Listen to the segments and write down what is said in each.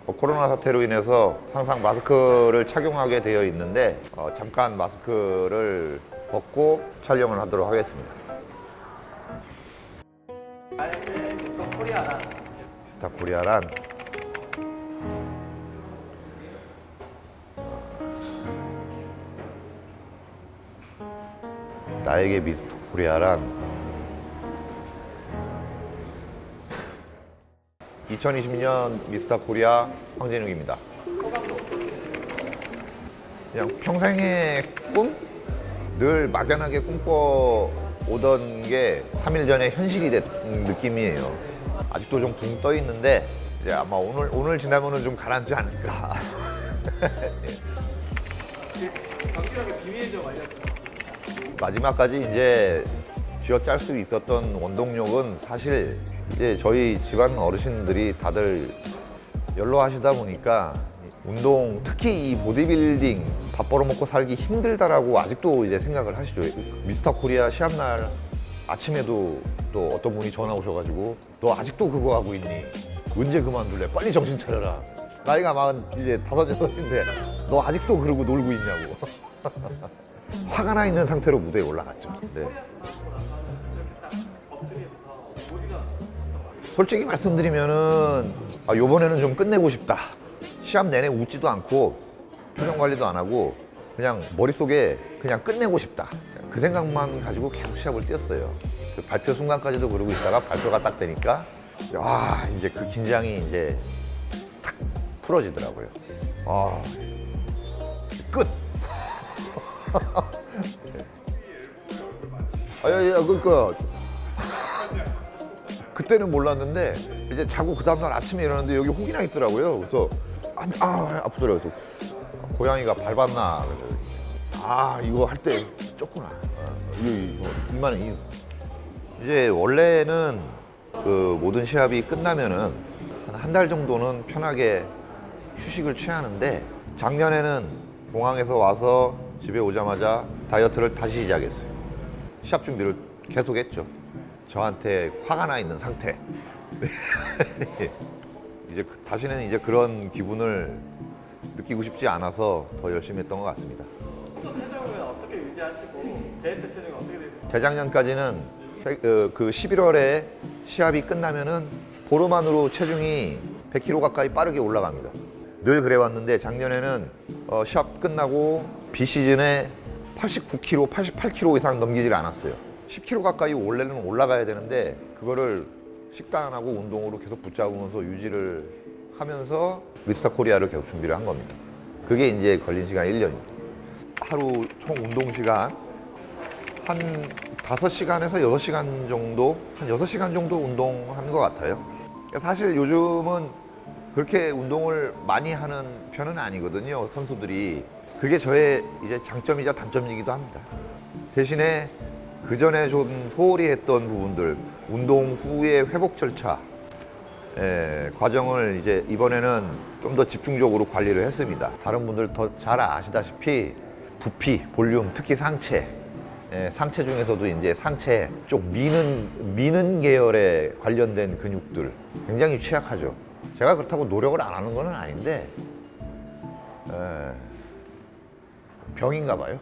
코로나 사태로 인해서 항상 마스크를 착용하게 되어 있는데 잠깐 마스크를 벗고 촬영을 하도록 하겠습니다. 나에게 미스터 코리아란 미스터 코리아란 나에게 미스터 코리아란 2020년 미스터 코리아 황진욱입니다. 그냥 평생의 꿈? 늘 막연하게 꿈꿔 오던 게 3일 전에 현실이 된 느낌이에요. 아직도 좀 붕 떠 있는데 이제 아마 오늘 지나면은 좀 가라앉지 않을까. 경기력의 비밀 좀 알려주세요. 마지막까지 이제 쥐어짤 수 있었던 원동력은 사실 이제 저희 집안 어르신들이 다들 연로하시다 보니까 운동, 특히 이 보디빌딩 밥 벌어먹고 살기 힘들다라고 아직도 이제 생각을 하시죠. 미스터 코리아 시합날 아침에도 또 어떤 분이 전화 오셔가지고 너 아직도 그거 하고 있니? 언제 그만둘래? 빨리 정신 차려라. 나이가 이제 5인데 너 아직도 그러고 놀고 있냐고. 화가 나 있는 상태로 무대에 올라갔죠. 네. 솔직히 말씀드리면은 요번에는 좀 끝내고 싶다. 시합 내내 웃지도 않고 표정 관리도 안 하고 그냥 머릿속에 그냥 끝내고 싶다. 그 생각만 가지고 계속 시합을 뛰었어요. 그 발표 순간까지도 그러고 있다가 발표가 딱 되니까 이제 그 긴장이 이제 탁 풀어지더라고요. 끝! 그러니까 그때는 몰랐는데 이제 자고 그 다음날 아침에 일어났는데 여기 혹이 나 있더라고요. 그래서 아프더라고요. 그래서 고양이가 밟았나. 그래서 이거 할 때 쪘구나. 이만한 이유. 이제 원래는 그 모든 시합이 끝나면은 한 달 정도는 편하게 휴식을 취하는데 작년에는 공항에서 와서 집에 오자마자 다이어트를 다시 시작했어요. 시합 준비를 계속했죠. 저한테 화가 나 있는 상태. 이제 다시는 이제 그런 기분을 느끼고 싶지 않아서 더 열심히 했던 것 같습니다. 또 체중은 어떻게 유지하시고 대회 때 체중은 어떻게 되세요? 재작년까지는 그 11월에 시합이 끝나면은 보름 안으로 체중이 100kg 가까이 빠르게 올라갑니다. 늘 그래왔는데 작년에는 시합 끝나고 비시즌에 89kg, 88kg 이상 넘기질 않았어요. 10kg 가까이 원래는 올라가야 되는데 그거를 식단하고 운동으로 계속 붙잡으면서 유지를 하면서 미스터 코리아를 계속 준비를 한 겁니다. 그게 이제 걸린 시간 1년입니다. 하루 총 운동 시간 한 5시간에서 6시간 정도, 한 6시간 정도 운동한 것 같아요. 사실 요즘은 그렇게 운동을 많이 하는 편은 아니거든요, 선수들이. 그게 저의 이제 장점이자 단점이기도 합니다. 대신에 그 전에 좀 소홀히 했던 부분들, 운동 후의 회복 절차, 과정을 이제 이번에는 좀 더 집중적으로 관리를 했습니다. 다른 분들 더 잘 아시다시피 부피, 볼륨, 특히 상체, 상체 중에서도 이제 상체 쪽 미는 계열에 관련된 근육들 굉장히 취약하죠. 제가 그렇다고 노력을 안 하는 건 아닌데 병인가 봐요.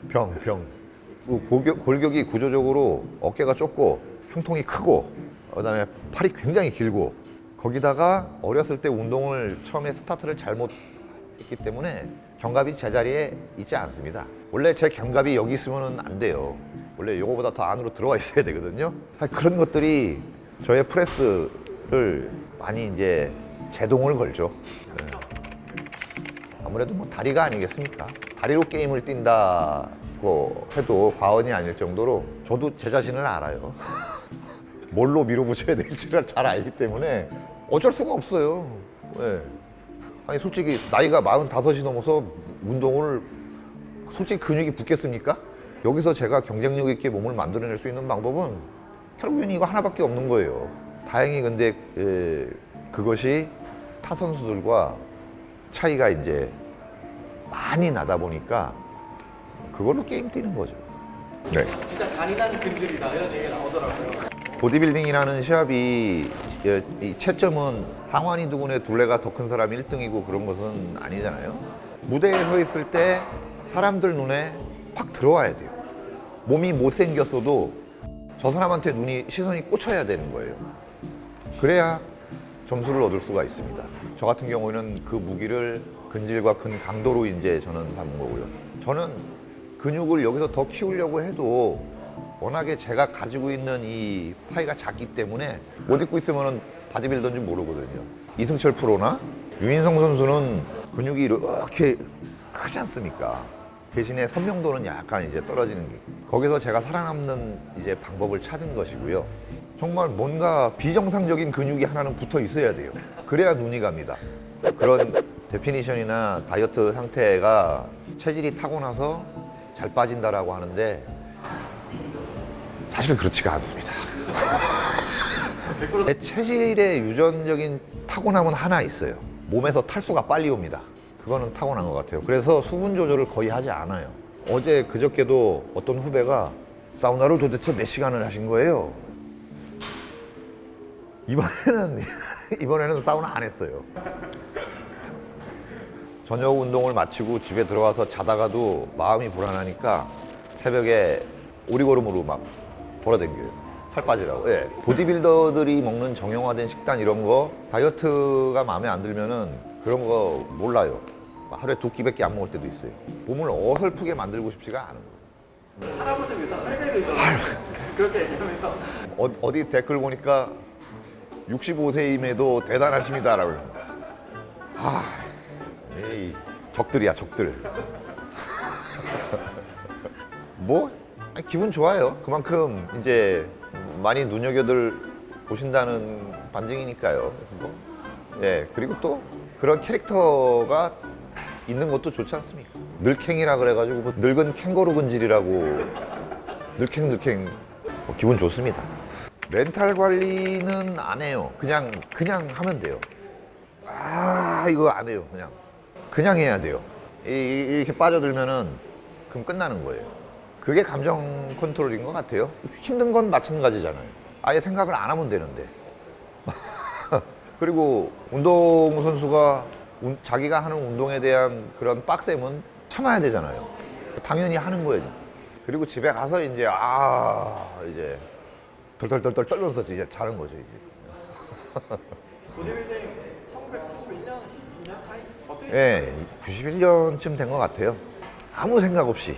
병. 골격이 구조적으로 어깨가 좁고 흉통이 크고 그다음에 팔이 굉장히 길고 거기다가 어렸을 때 운동을 처음에 스타트를 잘못했기 때문에 견갑이 제자리에 있지 않습니다. 원래 제 견갑이 여기 있으면 안 돼요. 원래 이거보다 더 안으로 들어와 있어야 되거든요. 그런 것들이 저의 프레스를 많이 이제 제동을 걸죠. 아무래도 뭐 다리가 아니겠습니까? 다리로 게임을 뛴다고 해도 과언이 아닐 정도로 저도 제 자신을 알아요. 뭘로 밀어붙여야 될지를 잘 알기 때문에 어쩔 수가 없어요. 아니 솔직히 나이가 45이 넘어서 운동을 솔직히 근육이 붙겠습니까? 여기서 제가 경쟁력 있게 몸을 만들어낼 수 있는 방법은 결국엔 이거 하나밖에 없는 거예요. 다행히 근데 그것이 타 선수들과 차이가 이제 많이 나다 보니까 그걸로 게임 뛰는 거죠. 네. 진짜 잔인한 근질이다 이런 얘기가 나오더라고요. 보디빌딩이라는 시합이 예, 이 채점은 상완이 두근에 둘레가 더 큰 사람이 1등이고 그런 것은 아니잖아요. 무대에 서 있을 때 사람들 눈에 확 들어와야 돼요. 몸이 못생겼어도 저 사람한테 시선이 꽂혀야 되는 거예요. 그래야 점수를 얻을 수가 있습니다. 저 같은 경우에는 그 무기를 근질과 근 강도로 이제 저는 담은 거고요. 저는 근육을 여기서 더 키우려고 해도 워낙에 제가 가지고 있는 이 파이가 작기 때문에 못 입고 있으면 바디빌더인지 모르거든요. 이승철 프로나 유인성 선수는 근육이 이렇게 크지 않습니까? 대신에 선명도는 약간 이제 떨어지는 게. 거기서 제가 살아남는 이제 방법을 찾은 것이고요. 정말 뭔가 비정상적인 근육이 하나는 붙어 있어야 돼요. 그래야 눈이 갑니다. 그런 데피니션이나 다이어트 상태가 체질이 타고나서 잘 빠진다라고 하는데 사실 그렇지가 않습니다. 제 체질의 유전적인 타고남은 하나 있어요. 몸에서 탈수가 빨리 옵니다. 그거는 타고난 것 같아요. 그래서 수분 조절을 거의 하지 않아요. 어제 그저께도 어떤 후배가 사우나를 도대체 몇 시간을 하신 거예요? 이번에는 사우나 안 했어요. 저녁 운동을 마치고 집에 들어와서 자다가도 마음이 불안하니까 새벽에 오리걸음으로 막 돌아다녀요. 살 빠지라고. 예. 보디빌더들이 먹는 정형화된 식단 이런 거 다이어트가 마음에 안 들면은 그런 거 몰라요. 하루에 2끼밖에 안 먹을 때도 있어요. 몸을 어설프게 만들고 싶지가 않은 거예요. 할아버지 위해서 할배를 위해서 그렇게 얘기하면서 어디 댓글 보니까 65세임에도 대단하십니다라고. 에이, 적들이야, 적들. 뭐? 아니, 기분 좋아요. 그만큼 이제 많이 눈여겨들 보신다는 반증이니까요. 뭐. 예, 그리고 또 그런 캐릭터가 있는 것도 좋지 않습니까? 늙캥이라 그래가지고 뭐 늙은 캥거루 근질이라고 늙캥 뭐 기분 좋습니다. 멘탈 관리는 안 해요. 그냥 하면 돼요. 이거 안 해요. 그냥 해야 돼요. 이렇게 빠져들면은 그럼 끝나는 거예요. 그게 감정 컨트롤인 것 같아요. 힘든 건 마찬가지잖아요. 아예 생각을 안 하면 되는데. 그리고 운동선수가 자기가 하는 운동에 대한 그런 빡셈은 참아야 되잖아요. 당연히 하는 거예요. 그리고 집에 가서 이제 이제 덜덜덜덜 떨면서 이제 자는 거죠. 이제. 보디빌딩 1991년, 2년 사이 어떻게 예, 91년쯤 된 것 같아요. 아무 생각 없이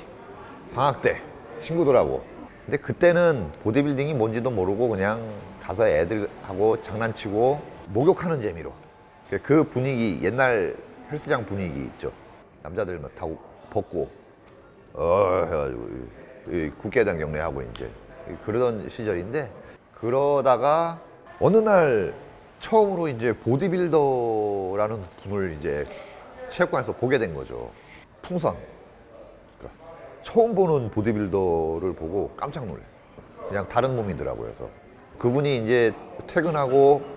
방학 때 친구들하고. 근데 그때는 보디빌딩이 뭔지도 모르고 그냥 가서 애들하고 장난치고 목욕하는 재미로. 그 분위기, 옛날 헬스장 분위기 있죠. 남자들 막 다 벗고 해가지고 국회의장 경례하고 이제 그러던 시절인데, 그러다가 어느 날 처음으로 이제 보디빌더라는 분을 이제 체육관에서 보게 된 거죠. 풍선. 그러니까 처음 보는 보디빌더를 보고 깜짝 놀래. 그냥 다른 몸이더라고요. 그래서 그분이 이제 퇴근하고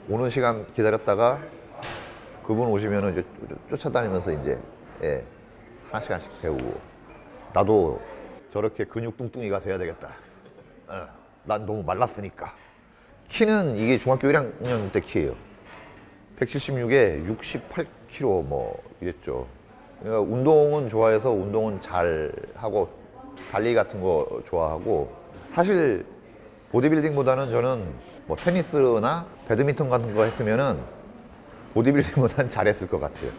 오는 시간 기다렸다가 그분 오시면은 이제 쫓아다니면서 이제 하나씩 배우고, 나도 저렇게 근육 뚱뚱이가 돼야 되겠다. 난 너무 말랐으니까. 키는 이게 중학교 1학년 때 키예요. 176에 68kg 뭐 이랬죠. 그러니까 운동은 좋아해서 운동은 잘 하고 달리기 같은 거 좋아하고, 사실 보디빌딩보다는 저는 뭐 테니스나 배드민턴 같은 거 했으면은 보디빌딩보다는 잘했을 것 같아요.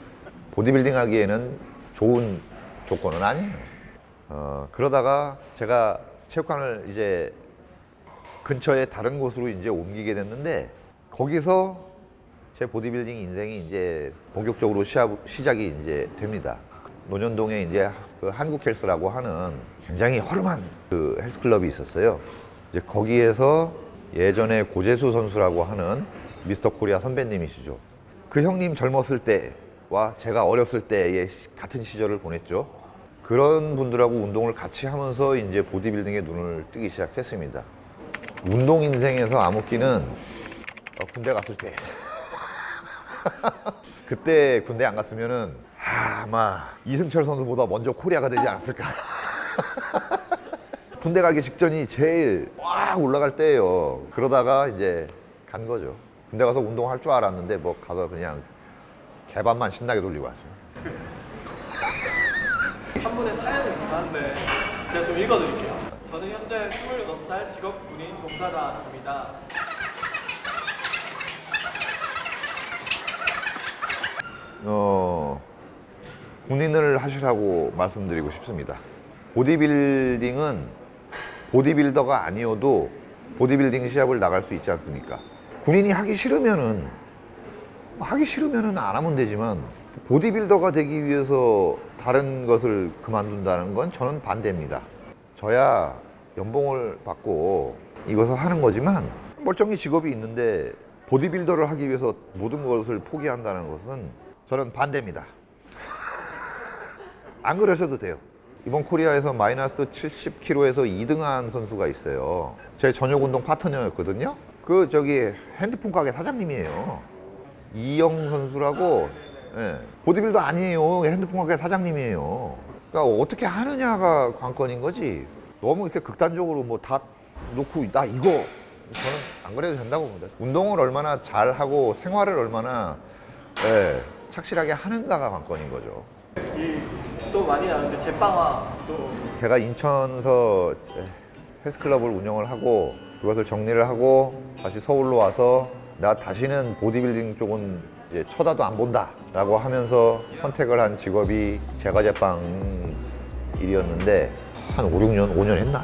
보디빌딩 하기에는 좋은 조건은 아니에요. 그러다가 제가 체육관을 이제 근처에 다른 곳으로 이제 옮기게 됐는데, 거기서 제 보디빌딩 인생이 이제 본격적으로 시작이 이제 됩니다. 논현동에 이제 그 한국헬스라고 하는 굉장히 허름한 그 헬스클럽이 있었어요. 이제 거기에서 예전에 고재수 선수라고 하는 미스터 코리아 선배님이시죠. 그 형님 젊었을 때와 제가 어렸을 때의 같은 시절을 보냈죠. 그런 분들하고 운동을 같이 하면서 이제 보디빌딩에 눈을 뜨기 시작했습니다. 운동 인생에서 암흑기는 군대 갔을 때. 그때 군대 안 갔으면은 아마 이승철 선수보다 먼저 코리아가 되지 않았을까. 군대 가기 직전이 제일 꽉 올라갈 때예요. 그러다가 이제 간 거죠. 군대 가서 운동할 줄 알았는데 뭐 가서 그냥 개밥만 신나게 돌리고 왔어요. 한 분의 사연을 많은데 제가 좀 읽어드릴게요. 저는 현재 26살 직업 군인 종사자입니다. 군인을 하시라고 말씀드리고 싶습니다. 보디빌딩은 보디빌더가 아니어도 보디빌딩 시합을 나갈 수 있지 않습니까? 군인이 하기 싫으면은 안 하면 되지만 보디빌더가 되기 위해서 다른 것을 그만둔다는 건 저는 반대입니다. 저야 연봉을 받고 이것을 하는 거지만 멀쩡히 직업이 있는데 보디빌더를 하기 위해서 모든 것을 포기한다는 것은 저는 반대입니다. 안 그러셔도 돼요. 이번 코리아에서 마이너스 70kg에서 2등한 선수가 있어요. 제 저녁 운동 파트너였거든요. 그 저기 핸드폰 가게 사장님이에요. 이영 선수라고. 예, 보디빌더 아니에요. 핸드폰 가게 사장님이에요. 그러니까 어떻게 하느냐가 관건인 거지. 너무 이렇게 극단적으로 뭐 다 놓고 나 이거 저는 안 그래도 된다고 봅니다. 운동을 얼마나 잘하고 생활을 얼마나 착실하게 하는가가 관건인 거죠. 또 많이 나오는데 제빵화 또 제가 인천에서 헬스클럽을 운영을 하고 그것을 정리를 하고 다시 서울로 와서 나 다시는 보디빌딩 쪽은 이제 쳐다도 안 본다 라고 하면서 선택을 한 직업이 제과제빵 일이었는데 한 5, 6년, 5년 했나?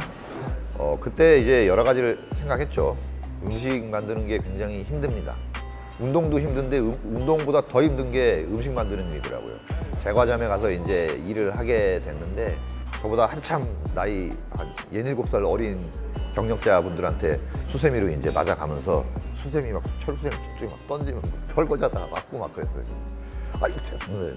그때 이제 여러 가지를 생각했죠. 음식 만드는 게 굉장히 힘듭니다. 운동도 힘든데 운동보다 더 힘든 게 음식 만드는 일이더라고요. 제과점에 가서 이제 일을 하게 됐는데 저보다 한참 나이 한 17살 어린 경력자분들한테 수세미로 이제 맞아가면서 수세미 막 철수세미 막 던지면 설거지하다가 맞고 막 그랬어요. 아이고 죄송해요.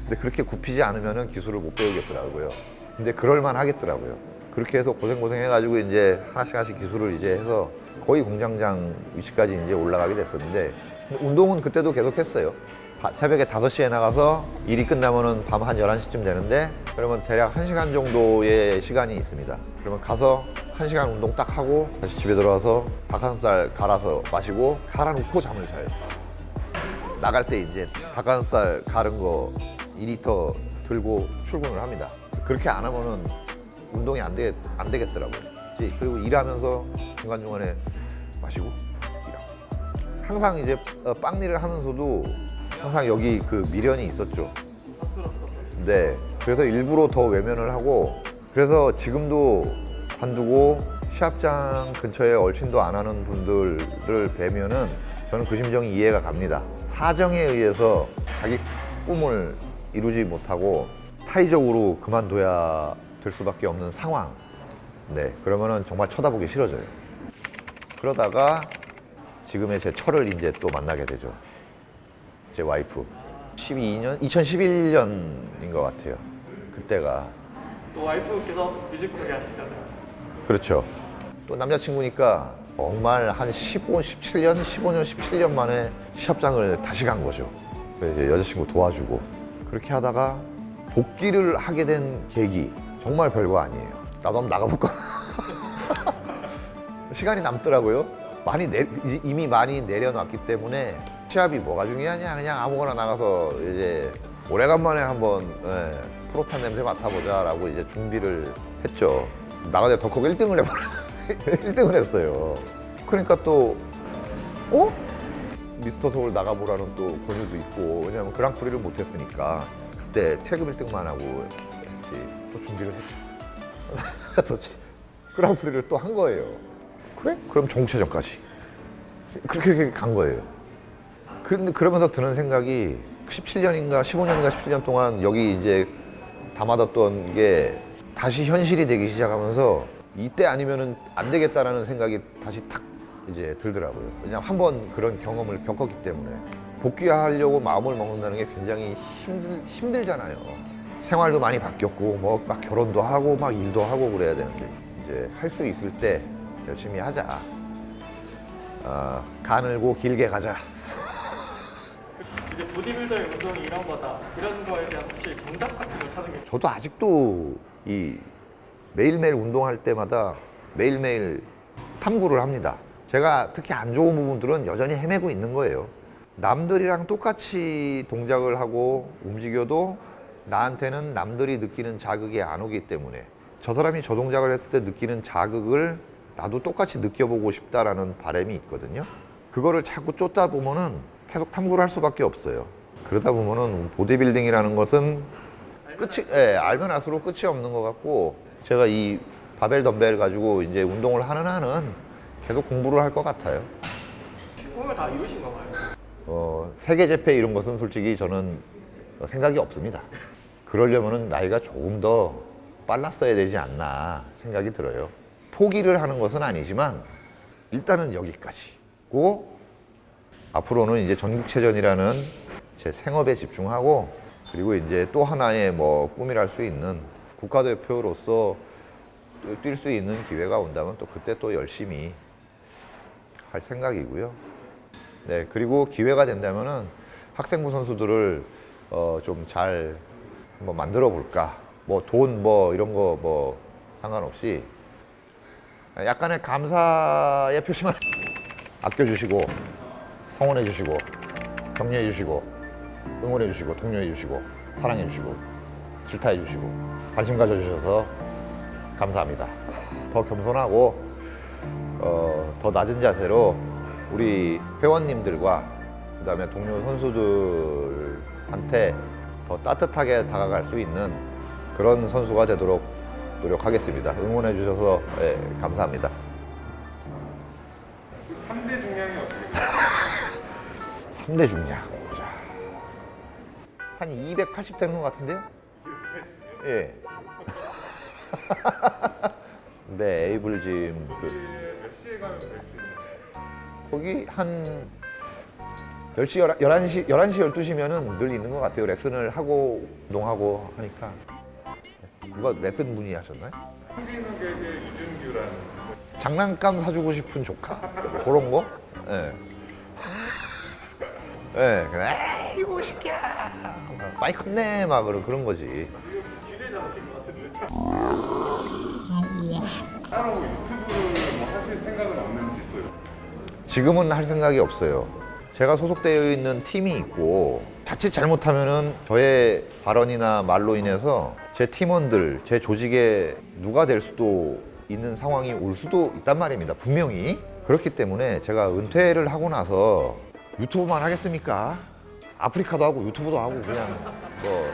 근데 그렇게 굽히지 않으면 기술을 못 배우겠더라고요. 근데 그럴만 하겠더라고요. 그렇게 해서 고생 해가지고 이제 하나씩 기술을 이제 해서 거의 공장장 위치까지 이제 올라가게 됐었는데 운동은 그때도 계속 했어요. 새벽에 5시에 나가서 일이 끝나면은 밤 한 11시쯤 되는데 그러면 대략 1시간 정도의 시간이 있습니다. 그러면 가서 1시간 운동 딱 하고 다시 집에 들어와서 닭가슴살 갈아서 마시고 갈아놓고 잠을 자요. 나갈 때 이제 닭가슴살 갈은 거 2리터 들고 출근을 합니다. 그렇게 안 하면은 운동이 안 되겠더라고요. 그리고 일하면서 중간중간에 마시고 일하고. 항상 이제 빵 일을 하면서도 항상 여기 그 미련이 있었죠. 네. 그래서 일부러 더 외면을 하고 그래서 지금도 관두고 시합장 근처에 얼씬도 안 하는 분들을 뵈면은 저는 그 심정이 이해가 갑니다. 사정에 의해서 자기 꿈을 이루지 못하고 타의적으로 그만둬야 될 수밖에 없는 상황. 네. 그러면은 정말 쳐다보기 싫어져요. 그러다가 지금의 제 철을 이제 또 만나게 되죠. 제 와이프. 2011년인 것 같아요. 그때가. 또 와이프께서 뮤지컬 하시잖아요. 그렇죠. 또 남자친구니까 정말 한 17년 만에 시합장을 다시 간 거죠. 그래서 이제 여자친구 도와주고. 그렇게 하다가 복귀를 하게 된 계기. 정말 별거 아니에요. 나도 한번 나가볼까? 시간이 남더라고요. 이미 많이 내려놨기 때문에 시합이 뭐가 중요하냐 그냥 아무거나 나가서 이제 오래간만에 한번 프로탄 냄새 맡아보자라고 이제 준비를 했죠. 나가서 덕후 1등을 해버려. 1등을 했어요. 그러니까 또 미스터 서울 나가보라는 또 권유도 있고 왜냐면 그랑프리를 못했으니까 그때 체급 1등만 하고 또 준비를 했죠. 또 그랑프리를 또 한 거예요. 그래? 그럼 정체전까지. 그렇게 간 거예요. 근데 그러면서 드는 생각이 17년인가 15년인가 17년 동안 여기 이제 담아뒀던 게 다시 현실이 되기 시작하면서 이때 아니면은 안 되겠다라는 생각이 다시 탁 이제 들더라고요. 왜냐면 한번 그런 경험을 겪었기 때문에 복귀하려고 마음을 먹는다는 게 굉장히 힘들잖아요. 생활도 많이 바뀌었고 뭐 막 결혼도 하고 막 일도 하고 그래야 되는데 이제 할 수 있을 때 열심히 하자. 가늘고 길게 가자. 이제 보디빌더의 운동이 이런 거다. 이런 거에 대한 혹시 정답 같은 걸 찾은 게 저도 아직도 이 매일매일 운동할 때마다 매일매일 탐구를 합니다. 제가 특히 안 좋은 부분들은 여전히 헤매고 있는 거예요. 남들이랑 똑같이 동작을 하고 움직여도 나한테는 남들이 느끼는 자극이 안 오기 때문에 저 사람이 저 동작을 했을 때 느끼는 자극을 나도 똑같이 느껴보고 싶다라는 바람이 있거든요. 그거를 자꾸 쫓다 보면은 계속 탐구를 할 수밖에 없어요. 그러다 보면은 보디빌딩이라는 것은 알면 알수록 끝이 없는 것 같고, 제가 이 바벨 덤벨 가지고 이제 운동을 하는 한은 계속 공부를 할 것 같아요. 꿈을 다 이루신 건가요? 세계 재패 이런 것은 솔직히 저는 생각이 없습니다. 그러려면은 나이가 조금 더 빨랐어야 되지 않나 생각이 들어요. 포기를 하는 것은 아니지만 일단은 여기까지고, 앞으로는 이제 전국체전이라는 제 생업에 집중하고, 그리고 이제 또 하나의 뭐 꿈이랄 수 있는 국가대표로서 뛸 수 있는 기회가 온다면 또 그때 또 열심히 할 생각이고요. 네, 그리고 기회가 된다면은 학생부 선수들을 좀 잘 한번 만들어 볼까. 뭐 돈 뭐 이런 거 뭐 상관없이 약간의 감사의 표시만 아껴주시고, 성원해주시고, 격려해주시고, 응원해주시고, 독려해주시고, 사랑해주시고, 질타해주시고, 관심 가져주셔서 감사합니다. 더 겸손하고 더 낮은 자세로 우리 회원님들과 그다음에 동료 선수들한테 더 따뜻하게 다가갈 수 있는 그런 선수가 되도록 노력하겠습니다. 응원해 주셔서 감사합니다. 3대 중량이 어떻게 돼요? 3대 중량. 보자. 한 280 되는 것 같은데요? 예. 네, 에이블짐. 몇 시에 가면 뵐 수 있나요? 거기 한 10시, 11시, 12시면은 늘 있는 것 같아요. 레슨을 하고, 운동하고 하니까. 누가 레슨 문의하셨나요? 한진욱에게 이준규라는 장난감 사주고 싶은 조카? 그런 거? 예. 예, 그래. 이거 시키야. 많이 컸네. 막 그런 거지. 길을 잡으신 것 같은데. 따로 유튜브를 뭐 하실 생각은 없는지 또요? 지금은 할 생각이 없어요. 제가 소속되어 있는 팀이 있고, 자칫 잘못하면은 저의 발언이나 말로 인해서 제 팀원들, 제 조직에 누가 될 수도 있는 상황이 올 수도 있단 말입니다. 분명히. 그렇기 때문에 제가 은퇴를 하고 나서 유튜브만 하겠습니까? 아프리카도 하고 유튜브도 하고 그냥 뭐